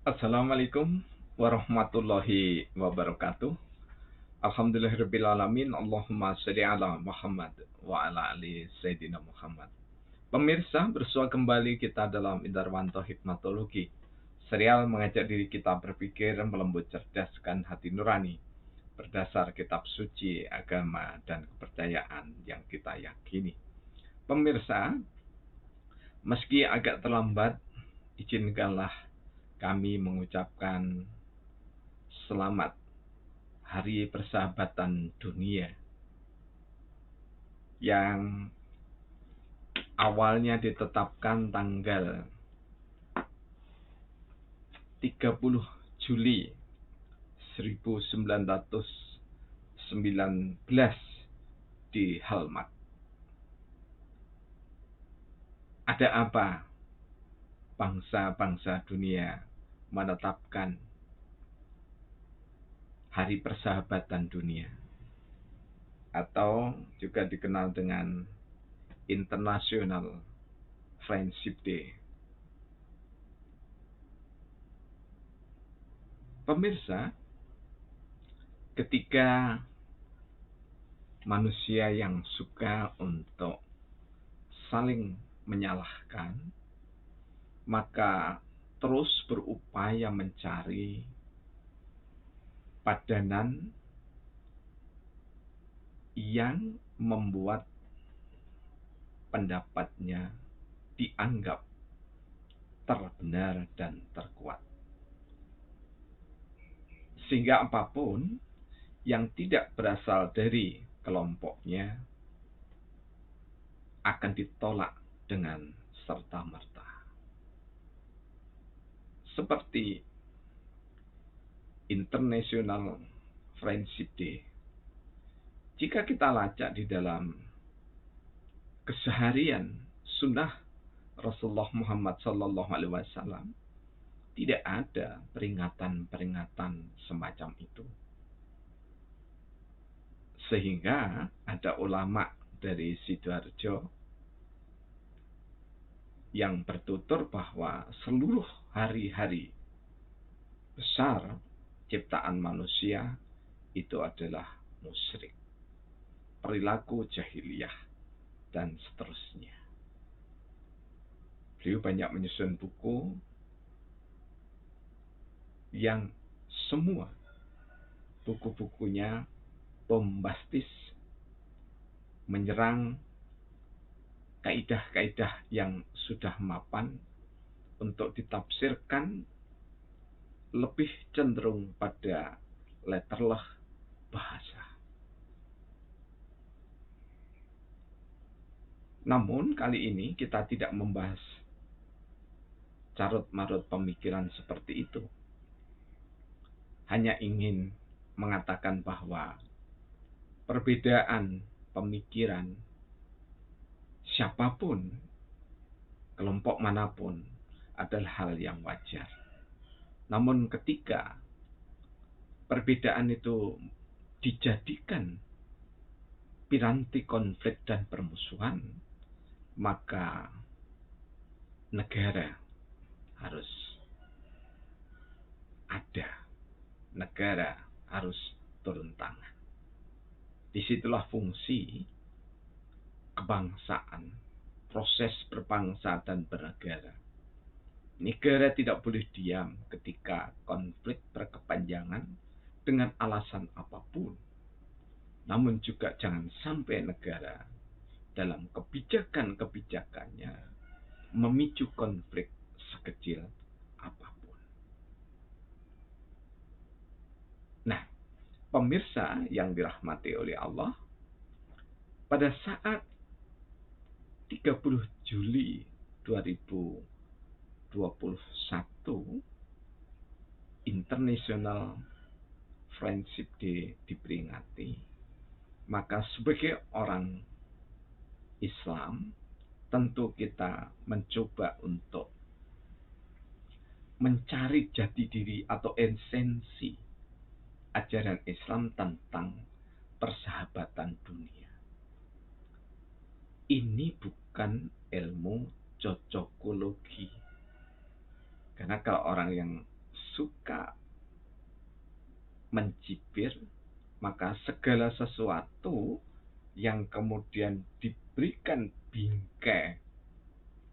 Assalamualaikum warahmatullahi wabarakatuh. Alhamdulillahirrabbilalamin. Allahumma sholli ala Muhammad wa ala ali Sayyidina Muhammad. Pemirsa, bersua kembali kita dalam Indarwanto Hikmatologi. Serial mengajak diri kita berpikir melembut cerdaskan hati nurani berdasar kitab suci, agama, dan kepercayaan yang kita yakini. Pemirsa, meski agak terlambat, izinkanlah kami mengucapkan selamat Hari Persahabatan Dunia yang awalnya ditetapkan tanggal 30 Juli 1919 di Halmat. Ada apa bangsa-bangsa dunia menetapkan Hari Persahabatan Dunia atau juga dikenal dengan International Friendship Day? Pemirsa, ketika manusia yang suka untuk saling menyalahkan, maka terus berupaya mencari padanan yang membuat pendapatnya dianggap terbenar dan terkuat. Sehingga apapun yang tidak berasal dari kelompoknya akan ditolak dengan serta-merta. Seperti International Friendship Day. Jika kita lacak di dalam keseharian sunnah Rasulullah Muhammad SAW, tidak ada peringatan-peringatan semacam itu. Sehingga ada ulama dari Sidoarjo yang bertutur bahwa seluruh hari-hari besar ciptaan manusia itu adalah musyrik, perilaku jahiliyah, dan seterusnya. Beliau banyak menyusun buku yang semua buku-bukunya bombastis, menyerang kaidah-kaidah yang sudah mapan untuk ditafsirkan lebih cenderung pada letterleh bahasa. Namun kali ini kita tidak membahas carut-marut pemikiran seperti itu. Hanya ingin mengatakan bahwa perbedaan pemikiran siapapun, kelompok manapun adalah hal yang wajar. Namun ketika perbedaan itu dijadikan piranti konflik dan permusuhan, maka negara harus ada. Negara harus turun tangan. Disitulah fungsi kebangsaan, proses berbangsa dan bernegara. Negara tidak boleh diam ketika konflik berkepanjangan dengan alasan apapun. Namun juga jangan sampai negara dalam kebijakan-kebijakannya memicu konflik sekecil apapun. Nah, pemirsa yang dirahmati oleh Allah, pada saat 30 Juli 2021 International Friendship Day diperingati, maka sebagai orang Islam tentu kita mencoba untuk mencari jati diri atau esensi ajaran Islam tentang persahabatan dunia. Ini bukan ilmu cocokologi. Karena kalau orang yang suka mencibir, maka segala sesuatu yang kemudian diberikan bingkai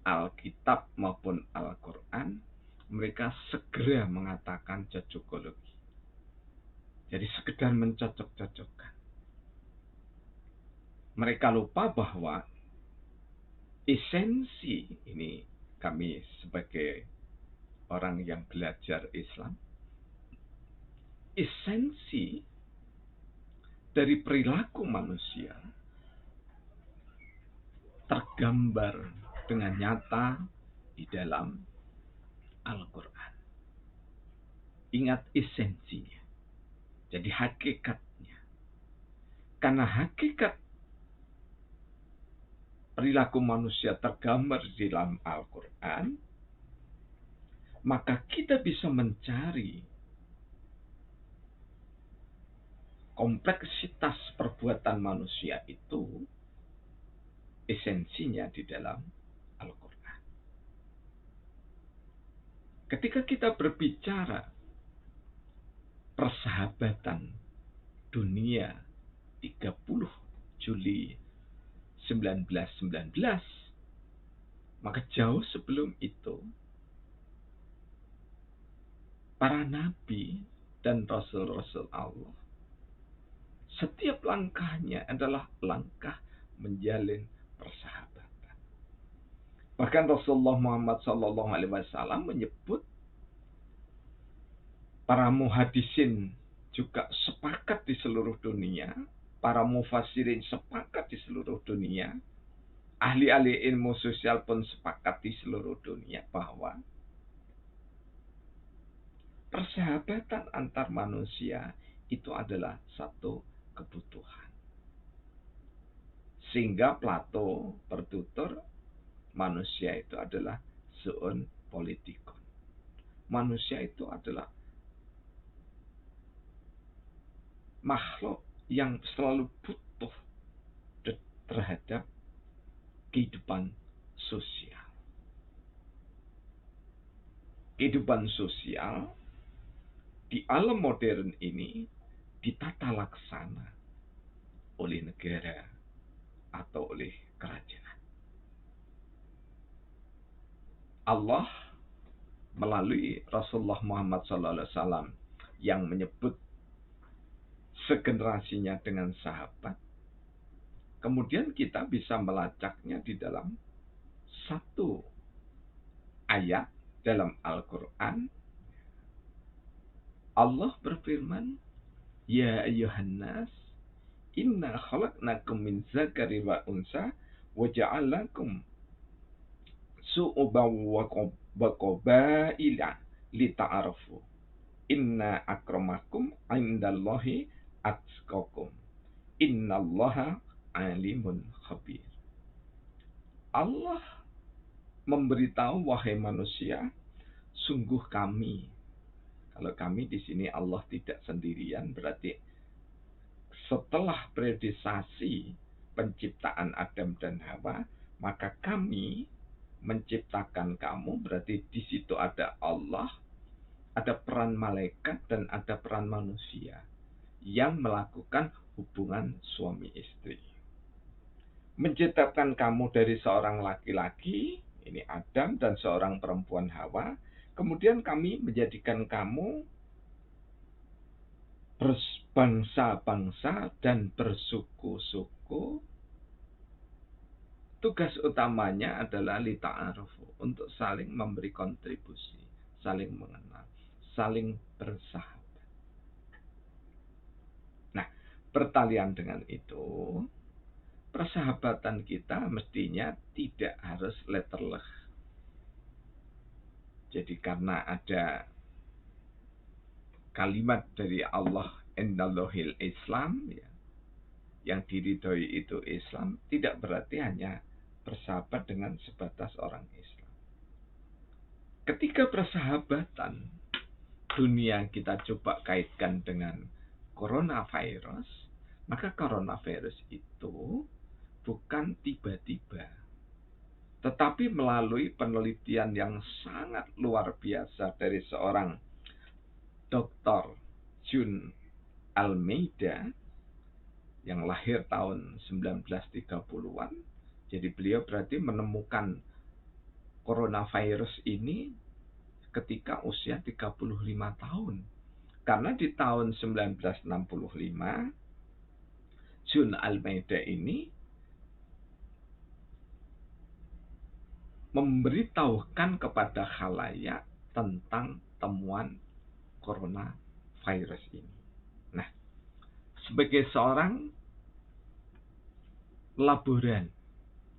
Alkitab maupun Al-Quran, mereka segera mengatakan cocokologi. Jadi sekedar mencocok-cocokkan. Mereka lupa bahwa esensi ini, kami sebagai orang yang belajar Islam, esensi dari perilaku manusia tergambar dengan nyata di dalam Al-Quran. Ingat esensinya. Jadi hakikatnya. Karena hakikat perilaku manusia tergambar di dalam Al-Quran, maka kita bisa mencari kompleksitas perbuatan manusia itu esensinya di dalam Al-Quran. Ketika kita berbicara persahabatan dunia 30 Juli 1919, maka jauh sebelum itu para nabi dan rasul-rasul Allah, setiap langkahnya adalah langkah menjalin persahabatan. Bahkan Rasulullah Muhammad SAW menyebut, para muhadisin juga sepakat di seluruh dunia, para mufassirin sepakat di seluruh dunia, ahli-ahli ilmu sosial pun sepakat di seluruh dunia bahwa persahabatan antar manusia itu adalah satu kebutuhan. Sehingga Plato bertutur manusia itu adalah zoon politikon. Manusia itu adalah makhluk yang selalu butuh terhadap kehidupan sosial. Kehidupan sosial di alam modern ini ditata laksana oleh negara atau oleh kerajaan. Allah melalui Rasulullah Muhammad SAW yang menyebut segenerasinya dengan sahabat, kemudian kita bisa melacaknya di dalam satu ayat dalam Al-Quran. Allah berfirman, Ya ayyuhan nas, inna khalaqnakum min zakari wa unsa, wa ja'alakum su'uban wa qabaila lita'arafu. Inna akramakum indallahi atqakum. Innallaha alimun khabir. Allah memberitahu, wahai manusia, sungguh kami. Kalau kami di sini Allah tidak sendirian, berarti setelah periodisasi penciptaan Adam dan Hawa, maka kami menciptakan kamu, berarti di situ ada Allah, ada peran malaikat, dan ada peran manusia yang melakukan hubungan suami istri. Menciptakan kamu dari seorang laki-laki, ini Adam, dan seorang perempuan Hawa. Kemudian kami menjadikan kamu berbangsa-bangsa dan bersuku-suku. Tugas utamanya adalah lita'arufu, untuk saling memberi kontribusi, saling mengenal, saling bersahabat. Nah, pertalian dengan itu, persahabatan kita mestinya tidak harus letterless. Jadi karena ada kalimat dari Allah, Innallahil Islam, ya, yang diridhoi itu Islam, tidak berarti hanya bersahabat dengan sebatas orang Islam. Ketika persahabatan dunia kita coba kaitkan dengan coronavirus, maka coronavirus itu bukan tiba-tiba, tetapi melalui penelitian yang sangat luar biasa dari seorang Dr. Jun Almeida yang lahir tahun 1930-an. Jadi beliau berarti menemukan coronavirus ini ketika usia 35 tahun. Karena di tahun 1965, Jun Almeida ini memberitahukan kepada khalayak tentang temuan coronavirus ini. Nah, sebagai seorang laboran,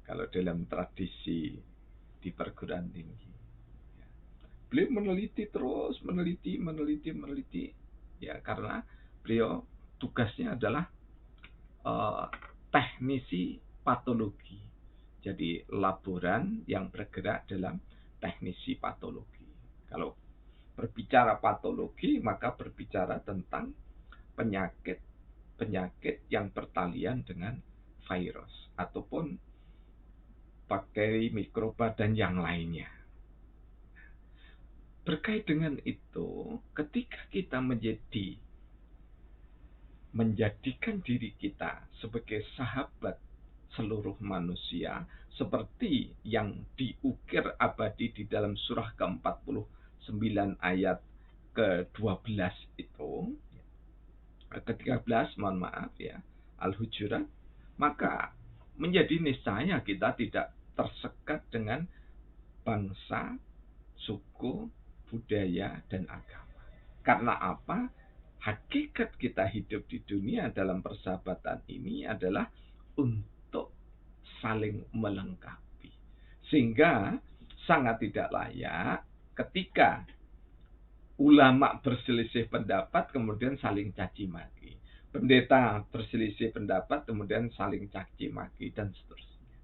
kalau dalam tradisi di perguruan tinggi, beliau meneliti terus, meneliti, ya karena beliau tugasnya adalah teknisi patologi. Jadi laboran yang bergerak dalam teknisi patologi. Kalau berbicara patologi, maka berbicara tentang penyakit yang bertalian dengan virus ataupun bakteri, mikroba, dan yang lainnya. Berkait dengan itu, ketika kita menjadikan diri kita sebagai sahabat seluruh manusia, seperti yang diukir abadi di dalam surah ke-49 ayat ke-12 itu, ke-13 mohon maaf ya, Al-Hujurat, maka menjadi niscaya kita tidak tersekat dengan bangsa, suku, budaya, dan agama. Karena apa? Hakikat kita hidup di dunia dalam persahabatan ini adalah untuk saling melengkapi. Sehingga sangat tidak layak ketika ulama berselisih pendapat kemudian saling caci maki. Pendeta berselisih pendapat kemudian saling caci maki dan seterusnya.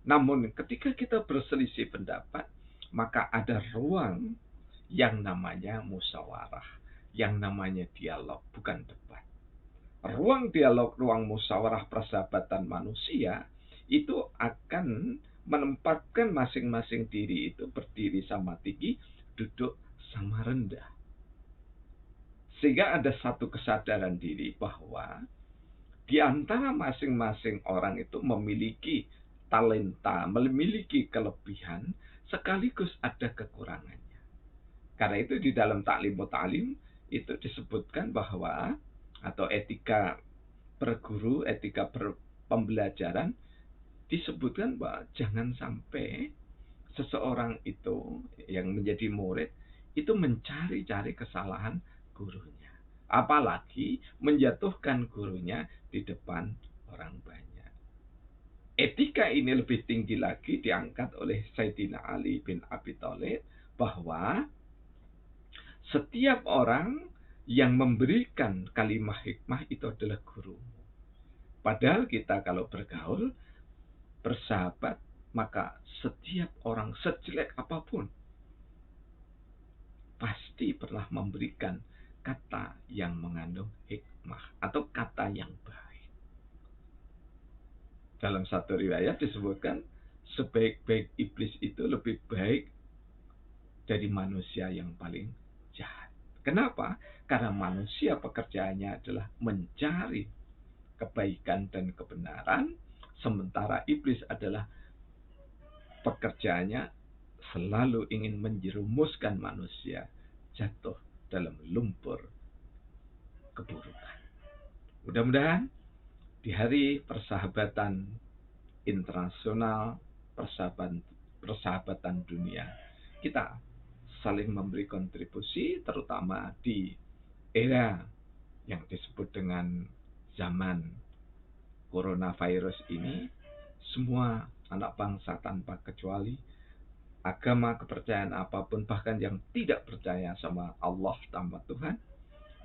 Namun ketika kita berselisih pendapat, maka ada ruang yang namanya musyawarah, yang namanya dialog, bukan debat. Ruang dialog, ruang musyawarah persahabatan manusia itu akan menempatkan masing-masing diri itu berdiri sama tinggi, duduk sama rendah. Sehingga ada satu kesadaran diri bahwa di antara masing-masing orang itu memiliki talenta, memiliki kelebihan, sekaligus ada kekurangannya. Karena itu di dalam taklim ta'lim itu disebutkan bahwa, atau etika berguru, etika pembelajaran, disebutkan bahwa jangan sampai seseorang itu yang menjadi murid itu mencari-cari kesalahan gurunya. Apalagi menjatuhkan gurunya di depan orang banyak. Etika ini lebih tinggi lagi diangkat oleh Sayyidina Ali bin Abi Thalib bahwa setiap orang yang memberikan kalimat hikmah itu adalah guru. Padahal kita kalau bergaul, bersahabat, maka setiap orang sejelek apapun pasti pernah memberikan kata yang mengandung hikmah atau kata yang baik. Dalam satu riwayat disebutkan sebaik-baik iblis itu lebih baik dari manusia yang paling jahat. Kenapa? Karena manusia pekerjaannya adalah mencari kebaikan dan kebenaran, sementara iblis adalah pekerjaannya selalu ingin menjerumuskan manusia jatuh dalam lumpur keburukan. Mudah-mudahan di hari persahabatan internasional, persahabatan dunia, kita saling memberi kontribusi, terutama di era yang disebut dengan zaman coronavirus ini. Semua anak bangsa tanpa kecuali, agama, kepercayaan apapun, bahkan yang tidak percaya sama Allah tanpa Tuhan,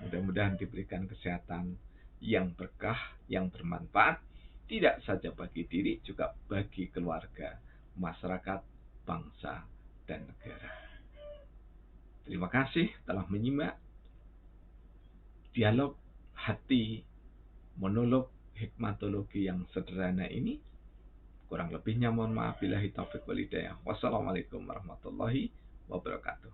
mudah-mudahan diberikan kesehatan yang berkah, yang bermanfaat, tidak saja bagi diri, juga bagi keluarga, masyarakat, bangsa, dan negara. Terima kasih telah menyimak dialog hati monolog hikmatologi yang sederhana ini. Kurang lebihnya mohon maaf. Billahi taufiq wal hidayah. Wassalamualaikum warahmatullahi wabarakatuh.